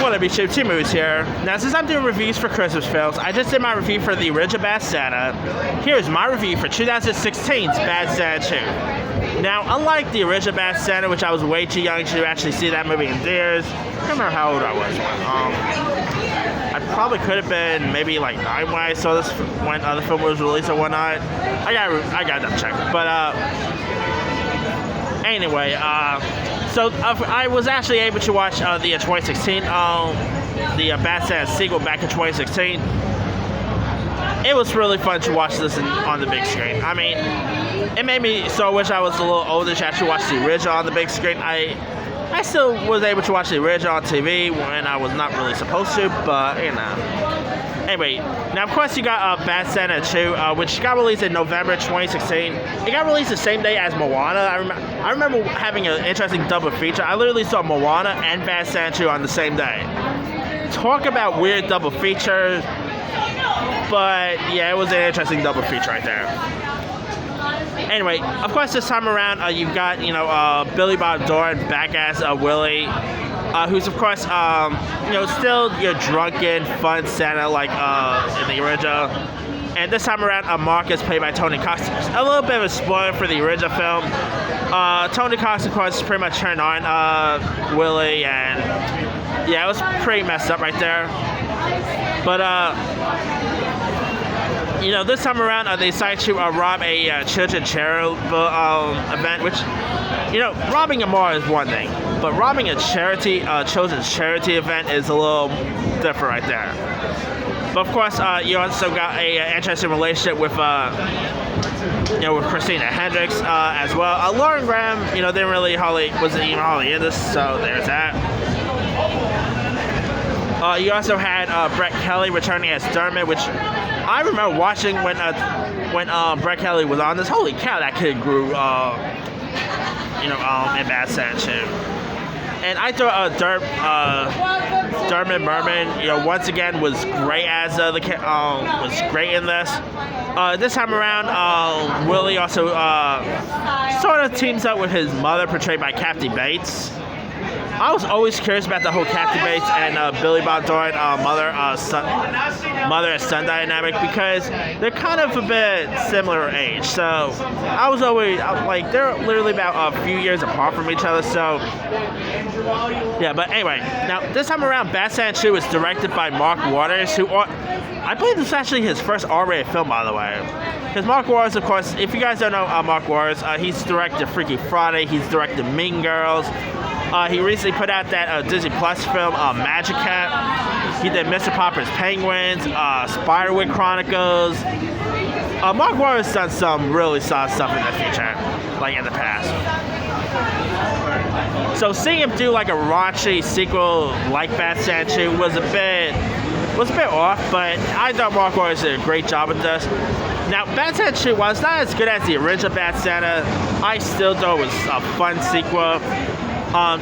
what up, YouTube? T Moves here. Now, since I'm doing reviews for Christmas films, I just did my review for the original Bad Santa. Here's my review for 2016's Bad Santa 2. Now, unlike the original Bad Santa, which I was way too young to actually see that movie in theaters, I can't remember how old I was. I probably could have been maybe like 9 when I saw this when the film was released or whatnot. I got that checked. But anyway, so I was actually able to watch the 2016 the Bad Santa sequel back in 2016. It was really fun to watch this on the big screen. I mean, it made me so wish I was a little older to actually watch the original on the big screen. I still was able to watch the original on TV when I was not really supposed to, but you know. Anyway, now of course you got Bad Santa 2, which got released in November 2016. It got released the same day as Moana. I remember having an interesting double feature. I literally saw Moana and Bad Santa 2 on the same day. Talk about weird double features, but yeah, it was an interesting double feature right there. Anyway, of course this time around you've got, you know, Billy Bob Thornton back as Willie. Who's of course, you know, still your drunken, fun Santa like in the original. And this time around, Mark is played by Tony Cox. A little bit of a spoiler for the original film. Tony Cox, of course, pretty much turned on Willie, and yeah, it was pretty messed up right there. But you know, this time around, they decided to rob a children's charitable event, which, you know, robbing a mall is one thing, but robbing a children's charity event is a little different right there. But of course, you also got a interesting relationship with, you know, with Christina Hendricks as well. Lauren Graham, you know, wasn't even hardly in this, so there's that. You also had Brett Kelly returning as Dermot, which I remember watching when Brett Kelly was on this. Holy cow, that kid grew, you know, in Bad Santa 2. And I thought Dermot Merman, you know, once again was great as was great in this. This time around, Willie also sort of teams up with his mother, portrayed by Kathy Bates. I was always curious about the whole Kathy Bates and Billy Bob Thornton mother and son dynamic, because they're kind of a bit similar age. So I was always like, they're literally about a few years apart from each other. So yeah, but anyway, now this time around, Bad Santa 2 is directed by Mark Waters, who I believe this is actually his first R-rated film, by the way. Because Mark Waters, of course, if you guys don't know Mark Waters, he's directed Freaky Friday, he's directed Mean Girls. He recently put out that Disney Plus film, Magic Cat. He did Mr. Popper's Penguins, Spiderwick Chronicles. Mark Waters done some really solid stuff in the future, like in the past. So seeing him do like a raunchy sequel like Bad Santa 2 was a bit off, but I thought Mark Waters did a great job with this. Now, Bad Santa 2, while it's not as good as the original Bad Santa, I still thought it was a fun sequel.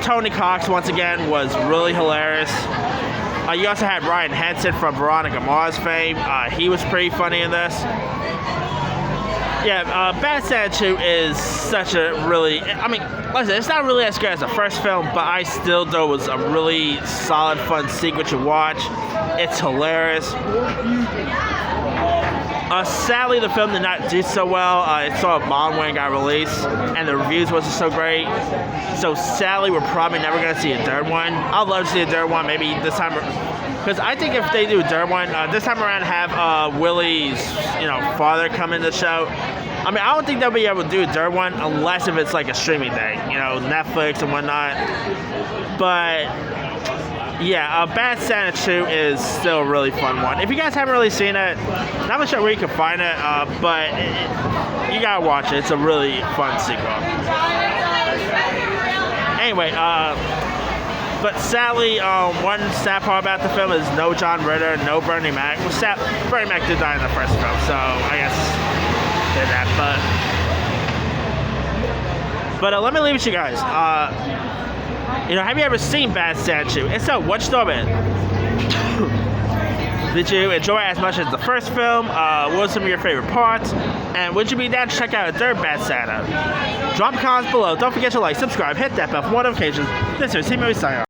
Tony Cox, once again, was really hilarious. You also had Ryan Henson from Veronica Mars fame. He was pretty funny in this. Yeah, Bad Santa 2 is such a really, I mean, like I said, it's not really as good as the first film, but I still thought it was a really solid, fun sequel to watch. It's hilarious. Sadly, the film did not do so well. It saw a bomb when it got released, and the reviews wasn't so great. So sadly, we're probably never going to see a third one. I'd love to see a third one, maybe this time, because I think if they do a third one, this time around, have Willie's, you know, father come in the show. I mean, I don't think they'll be able to do a third one unless if it's like a streaming thing, you know, Netflix and whatnot. But yeah, Bad Santa 2 is still a really fun one. If you guys haven't really seen it, not really sure where you can find it, but you gotta watch it. It's a really fun sequel. Anyway, but sadly, one sad part about the film is no John Ritter, no Bernie Mac. Well, Bernie Mac did die in the first film, so I guess did that. But let me leave it to you guys. You know, have you ever seen Bad Santa 2? If so, what you thought of it? Did you enjoy it as much as the first film? What were some of your favorite parts? And would you be down to check out a third Bad Santa? Drop comments below. Don't forget to like, subscribe, hit that bell for more notifications. This is T Moves signing off.